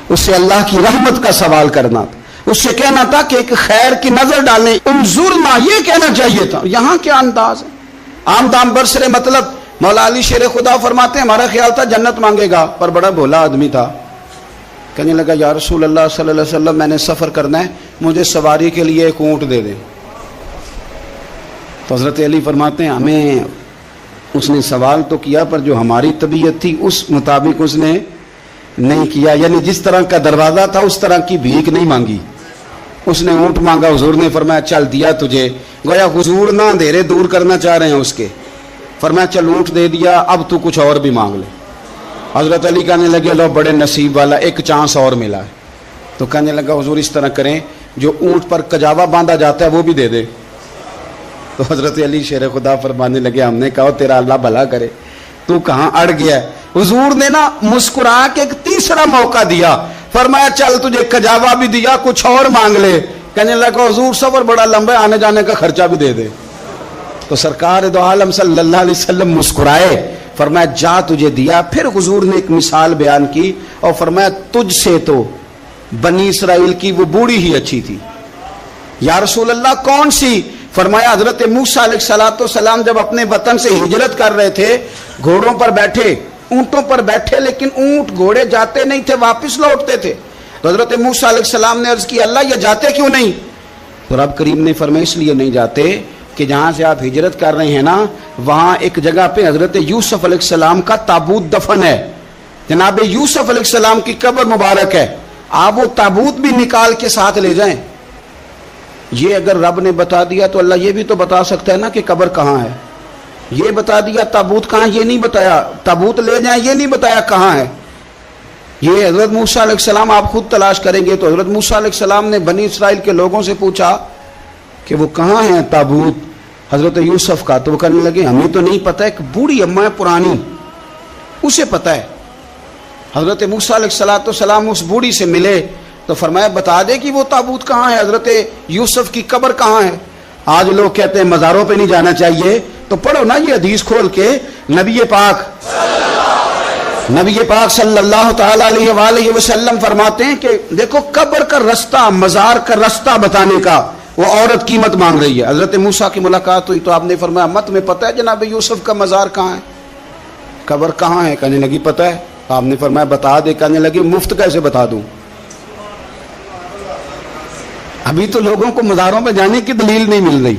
اس سے اللہ کی رحمت کا سوال کرنا تھا، اس سے کہنا تھا کہ ایک خیر کی نظر ڈالیں، انظرنا، یہ کہنا چاہیے تھا۔ یہاں کیا انداز ہے، عام دام برسر مطلب۔ مولا علی شیر خدا فرماتے ہیں ہمارا خیال تھا جنت مانگے گا، پر بڑا بھولا آدمی تھا، کہنے لگا یا رسول اللہ صلی اللہ علیہ وسلم میں نے سفر کرنا ہے، مجھے سواری کے لیے ایک اونٹ دے دیں۔ تو حضرت علی فرماتے ہیں ہمیں اس نے سوال تو کیا پر جو ہماری طبیعت تھی اس مطابق اس نے نہیں کیا، یعنی جس طرح کا دروازہ تھا اس طرح کی بھیک نہیں مانگی، اس نے اونٹ مانگا، حضور نے فرمایا چل دیا تجھے، گویا حضور نہ اندھیرے دور کرنا چاہ رہے ہیں اس کے، فرمایا چل اونٹ دے دیا، اب تو کچھ اور بھی مانگ لے۔ حضرت علی کہنے لگے لو بڑے نصیب والا، ایک چانس اور ملا ہے۔ تو کہنے لگا حضور اس طرح کریں جو اونٹ پر کجاوا باندھا جاتا ہے وہ بھی دے دے۔ تو حضرت علی شیر خدا فرمانے لگے ہم نے کہا تیرا اللہ بھلا کرے، تو کہاں اڑ گیا ہے؟ حضور نے نا مسکرا کے ایک تیسرا موقع دیا، فرمایا چل تجھے کجاوا بھی دیا، کچھ اور مانگ لے۔ کہنے لگا حضور سفر بڑا لمبا ہے، آنے جانے کا خرچہ بھی دے دے۔ تو سرکار دو عالم صلی اللہ علیہ وسلم مسکرائے، فرمایا جا تجھے دیا۔ پھر حضور نے ایک مثال بیان کی اور فرمایا تجھ سے تو بنی اسرائیل کی وہ بوڑھی ہی اچھی تھی۔ یا رسول اللہ کون سی؟ فرمایا حضرت موسیٰ علیہ السلام جب اپنے وطن سے ہجرت کر رہے تھے، گھوڑوں پر بیٹھے، اونٹوں پر بیٹھے، لیکن اونٹ گھوڑے جاتے نہیں تھے، واپس لوٹتے تھے۔ تو حضرت موسیٰ علیہ السلام نے عرض کی اللہ یہ جاتے کیوں نہیں؟ تو رب کریم نے فرمایا اس لیے نہیں جاتے کہ جہاں سے آپ ہجرت کر رہے ہیں نا وہاں ایک جگہ پہ حضرت یوسف علیہ السلام کا تابوت دفن ہے، جناب یوسف علیہ السلام کی قبر مبارک ہے، آپ وہ تابوت بھی نکال کے ساتھ لے جائیں۔ یہ اگر رب نے بتا دیا تو اللہ یہ بھی تو بتا سکتا ہے نا کہ قبر کہاں ہے، یہ بتا دیا تابوت کہاں، یہ نہیں بتایا، تابوت لے جائیں یہ نہیں بتایا کہاں ہے۔ یہ حضرت موسیٰ علیہ السلام آپ خود تلاش کریں گے تو حضرت موسیٰ علیہ السلام نے بنی اسرائیل کے لوگوں سے پوچھا کہ وہ کہاں ہے تابوت حضرت یوسف کا، تو وہ کہنے لگے ہمیں تو نہیں پتہ، ایک بوڑھی اماں ہے پرانی اسے پتہ ہے۔ حضرت موسیٰ علیہ السلام اس بوڑھی سے ملے تو فرمایا بتا دے کہ وہ تابوت کہاں ہے، حضرت یوسف کی قبر کہاں ہے۔ آج لوگ کہتے ہیں مزاروں پہ نہیں جانا چاہیے، تو پڑھو نا یہ حدیث کھول کے، نبی پاک صلی اللہ تعالی علیہ وآلہ وسلم فرماتے ہیں کہ دیکھو قبر کا رستہ، مزار کا رستہ بتانے کا وہ عورت قیمت مانگ رہی ہے۔ حضرت موسیٰ کی ملاقات ہوئی تو آپ نے فرمایا مت میں پتہ ہے جناب یوسف کا مزار کہاں ہے، قبر کہاں ہے؟ کہنے لگی پتہ ہے۔ آپ نے فرمایا بتا دے، کہنے لگی مفت کیسے بتا دوں، ابھی تو لوگوں کو مزاروں پہ جانے کی دلیل نہیں مل رہی،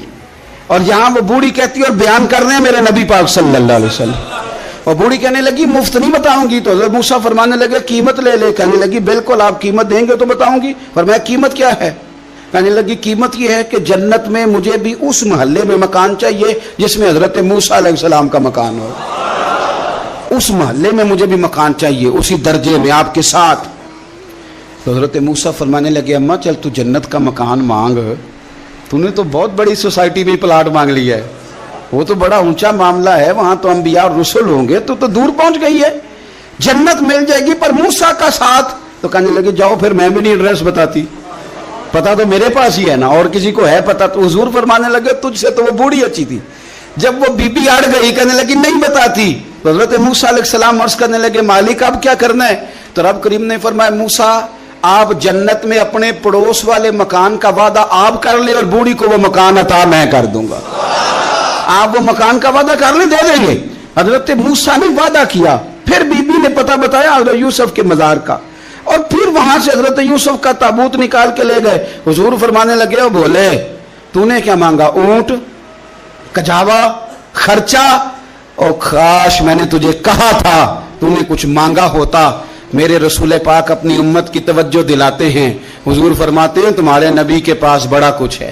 اور یہاں وہ بوڑھی کہتی ہے اور بیان کر رہے ہیں میرے نبی پاک صلی اللہ علیہ وسلم، اور بوڑھی کہنے لگی مفت نہیں بتاؤں گی۔ تو حضرت موسیٰ فرمانے لگے قیمت لے لے، کہنے لگی بالکل آپ قیمت دیں گے تو بتاؤں گی۔ فرمایا قیمت کیا ہے؟ کہنے لگی قیمت یہ ہے کہ جنت میں مجھے بھی اس محلے میں مکان چاہیے جس میں حضرت موسیٰ علیہ السلام کا مکان ہو، اس محلے میں مجھے بھی مکان چاہیے، اسی درجے میں آپ کے ساتھ۔ تو حضرت موسیٰ فرمانے لگے اماں چل تو جنت کا مکان مانگ، تو نے تو بہت بڑی سوسائٹی میں پلاٹ مانگ لیا ہے، وہ تو بڑا اونچا معاملہ ہے، وہاں تو انبیاء اور رسول ہوں گے، تو دور پہنچ گئی ہے، جنت مل جائے گی پر موسیٰ کا ساتھ۔ تو کہنے لگے جاؤ پھر میں بھی نہیں ایڈریس بتاتی، پتا تو میرے پاس ہی ہے نا، اور کسی کو ہے پتا؟ تو حضور فرمانے لگے تجھ سے تو وہ بوڑھی اچھی تھی۔ جب وہ بی بی اڑ گئی کہنے لگی نہیں بتاتی، تو حضرت موسیٰ علیہ السلام عرض کرنے لگے مالک اب کیا کرنا ہے؟ تو رب کریم نے فرمایا موسیٰ آپ جنت میں اپنے پڑوس والے مکان کا وعدہ آپ کر لیں اور بوڑھی کو وہ مکان عطا میں کر دوں گا، آپ وہ مکان کا وعدہ کر لیں دے دیں گے۔ حضرت موسیٰ نے وعدہ کیا، پھر بی بی نے پتہ بتایا حضرت یوسف کے مزار کا، اور پھر وہاں سے حضرت یوسف کا تابوت نکال کے لے گئے۔ حضور فرمانے لگے اور بولے تو نے کیا مانگا؟ اونٹ، کجاوا، خرچہ، اور کاش میں نے تجھے کہا تھا تو نے کچھ مانگا ہوتا۔ میرے رسول پاک اپنی امت کی توجہ دلاتے ہیں، حضور فرماتے ہیں تمہارے نبی کے پاس بڑا کچھ ہے،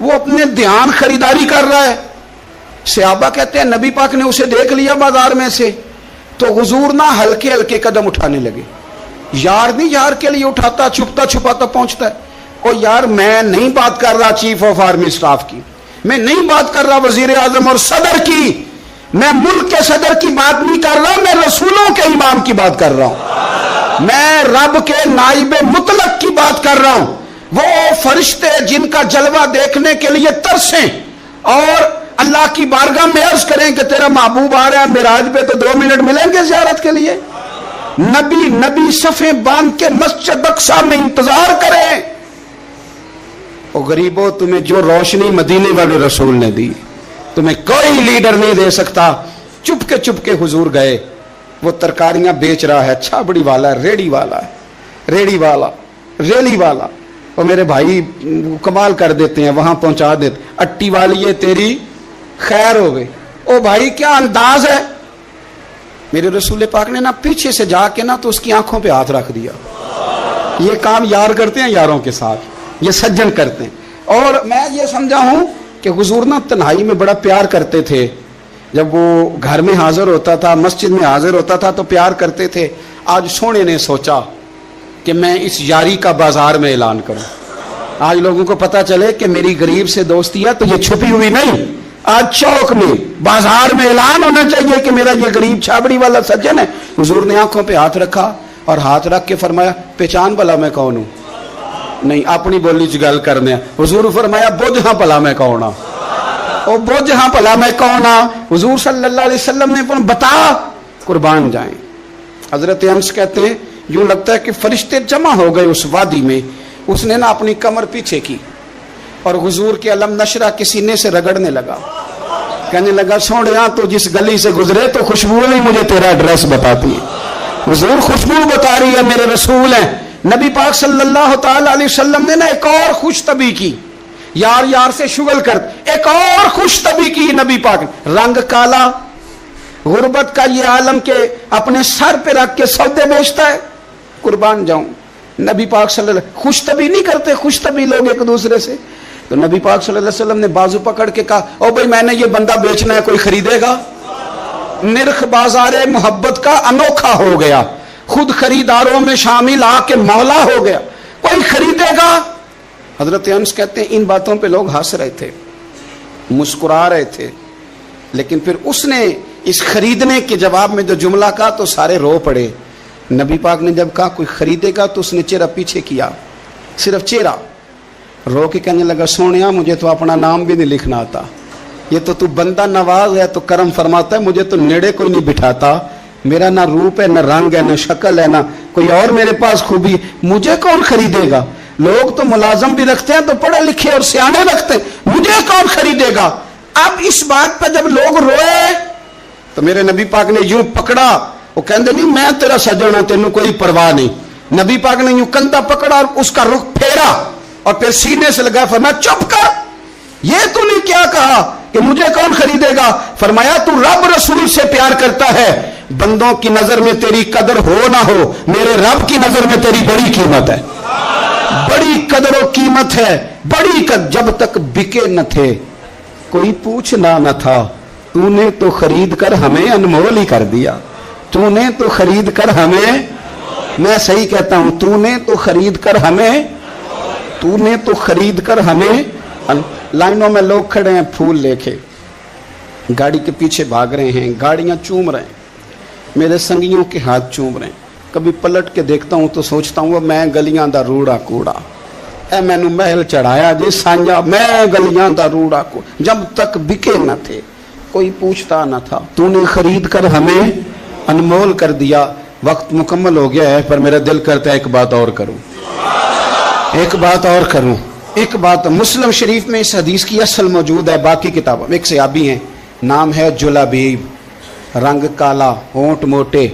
وہ اپنے دھیان خریداری کر رہا ہے. صحابہ کہتے ہیں نبی پاک نے اسے دیکھ لیا بازار میں سے تو حضور نہ ہلکے ہلکے قدم اٹھانے لگے. یار نہیں یار کے لیے اٹھاتا, چھپتا چھپاتا پہنچتا ہے. او یار میں نہیں بات کر رہا چیف آف آرمی سٹاف کی, میں نہیں بات کر رہا وزیر اعظم اور صدر کی, میں ملک کے صدر کی بات نہیں کر رہا, میں رسولوں کے امام کی بات کر رہا ہوں, میں رب کے نائب مطلق کی بات کر رہا ہوں. وہ فرشتے جن کا جلوہ دیکھنے کے لیے ترسیں اور اللہ کی بارگاہ میں عرض کریں کہ تیرا محبوب آ رہا ہے معراج پہ, تو 2 منٹ ملیں گے زیارت کے لیے. نبی صفیں باندھ کے مسجد اقصی میں انتظار کریں. او غریبو, تمہیں جو روشنی مدینے والے رسول نے دی تمہیں کوئی لیڈر نہیں دے سکتا. چپ کے حضور گئے. وہ ترکاریاں بیچ رہا ہے, چھابڑی والا, ریڑی والا. اور میرے بھائی کمال کر دیتے ہیں, وہاں پہنچا دیتے, اٹی والی ہے تیری خیر ہو گئی. او بھائی کیا انداز ہے. میرے رسول پاک نے نا پیچھے سے جا کے نا تو اس کی آنکھوں پہ ہاتھ رکھ دیا. یہ کام یار کرتے ہیں یاروں کے ساتھ, یہ سجن کرتے ہیں. اور میں یہ سمجھا ہوں کہ حضور نا تنہائی میں بڑا پیار کرتے تھے. جب وہ گھر میں حاضر ہوتا تھا, مسجد میں حاضر ہوتا تھا تو پیار کرتے تھے. آج سونے نے سوچا کہ میں اس یاری کا بازار میں اعلان کروں. آج لوگوں کو پتا چلے کہ میری غریب سے دوستی ہے تو یہ چھپی ہوئی نہیں, آج چوک میں بازار میں اعلان ہونا چاہیے کہ میرا یہ غریب چھابڑی والا سجن ہے. حضور نے آنکھوں پہ ہاتھ رکھا اور ہاتھ رکھ کے فرمایا پہچان بھلا میں کون ہوں. نہیں اپنی بولی چ گل کرنے. حضور فرمایا بوجھ ہاں بھلا میں کون ہاں, او بوجھ ہاں بھلا میں کون ہاں. حضور صلی اللہ علیہ وسلم نے بتا, قربان جائیں. حضرت انس کہتے ہیں یوں لگتا ہے کہ فرشتے جمع ہو گئے اس وادی میں. اس نے نا اپنی کمر پیچھے کی اور حضور کے علم نشرہ کے سینے سے رگڑنے لگا, کہنے لگا سوڑیاں تو جس گلی سے گزرے تو خوشبو نہیں مجھے تیرا ایڈریس بتاتی ہے. حضور خوشبو بتا رہی ہے, میرے رسول ہیں. نبی پاک صلی اللہ تعالی علیہ وسلم نے نا ایک اور خوش طبی کی, یار سے شغل کر ایک اور خوش طبی کی نبی پاک. رنگ کالا, غربت کا یہ عالم کے اپنے سر پہ رکھ کے سودے بیچتا ہے. قربان جاؤں, نبی پاک صلی اللہ علیہ وسلم خوش طبی نہیں کرتے, خوش طبی لوگ ایک دوسرے سے. تو نبی پاک صلی اللہ علیہ وسلم نے بازو پکڑ کے کہا او بھائی میں نے یہ بندہ بیچنا ہے, کوئی خریدے گا. نرخ بازار محبت کا انوکھا ہو گیا, خود خریداروں میں شامل آ کے مولا ہو گیا, کوئی خریدے گا. حضرت انس کہتے ہیں ان باتوں پہ لوگ ہنس رہے تھے, مسکرا رہے تھے, لیکن پھر اس نے اس خریدنے کے جواب میں جو جملہ کہا تو سارے رو پڑے. نبی پاک نے جب کہا کوئی خریدے گا تو اس نے چہرہ پیچھے کیا, صرف چہرہ, رو کے کہنے لگا سونیا مجھے تو اپنا نام بھی نہیں لکھنا آتا, یہ تو بندہ نواز ہے تو کرم فرماتا ہے, مجھے تو نیڑے کوئی نہیں بٹھاتا, میرا نہ روپ ہے نہ رنگ ہے نہ شکل ہے نہ کوئی اور میرے پاس خوبی, مجھے کون خریدے گا. لوگ تو ملازم بھی رکھتے ہیں تو پڑھے لکھے اور سیانے رکھتے ہیں, مجھے کون خریدے گا. اب اس بات پہ جب لوگ روئے تو میرے نبی پاک نے یوں پکڑا, وہ کہندے نہیں میں تیرا سجن ہوں تینوں کوئی پرواہ نہیں. نبی پاک نے یوں کندھا پکڑا اور اس کا رخ پھیرا اور پھر سینے سے لگا, فرمایا چپ کر, یہ تو نہیں کیا کہا کہ مجھے کون خریدے گا. فرمایا تو رب رسول سے پیار کرتا ہے, بندوں کی نظر میں تیری قدر ہو نہ ہو, میرے رب کی نظر میں تیری بڑی قیمت ہے, بڑی قدر و قیمت ہے, بڑی جب تک بکے نہ تھے کوئی پوچھنا نہ تھا, تو نے تو خرید کر ہمیں انمول ہی کر دیا, تو نے تو خرید کر ہمیں, میں صحیح کہتا ہوں, تو نے تو خرید کر ہمیں, تو نے تو خرید کر ہمیں. لائنوں میں لوگ کھڑے ہیں پھول لے کے, گاڑی کے پیچھے بھاگ رہے ہیں, گاڑیاں چوم رہے ہیں, میرے سنگیوں کے ہاتھ چوم رہے ہیں. کبھی پلٹ کے دیکھتا ہوں تو سوچتا ہوں وہ میں گلیاں دا روڑا کوڑا, اے میں نے محل چڑھایا جی سانجا, میں گلیاں دا روڑا کوڑا, جب تک بکے نہ تھے کوئی پوچھتا نہ تھا, تو نے خرید کر ہمیں انمول کر دیا. وقت مکمل ہو گیا ہے پر میرا دل کرتا ہے ایک بات اور کروں, ایک بات اور کروں, ایک بات. مسلم شریف میں اس حدیث کی اصل موجود ہے, باقی کتابوں میں. ایک صحابی ہیں, نام ہے جلابیب, رنگ کالا, ہونٹ موٹے,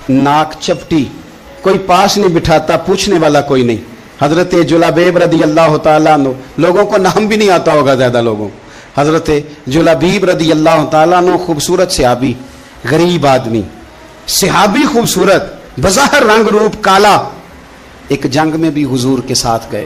ناک چپٹی, کوئی پاس نہیں بٹھاتا, پوچھنے والا کوئی نہیں. حضرت جلابیب رضی اللہ تعالیٰ عنہ, لوگوں کو نام بھی نہیں آتا ہوگا زیادہ لوگوں. حضرت جلابیب رضی اللہ تعالیٰ عنہ خوبصورت صحابی, غریب آدمی, صحابی خوبصورت, بظاہر رنگ روپ کالا. ایک جنگ میں بھی حضور کے ساتھ گئے,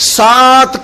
7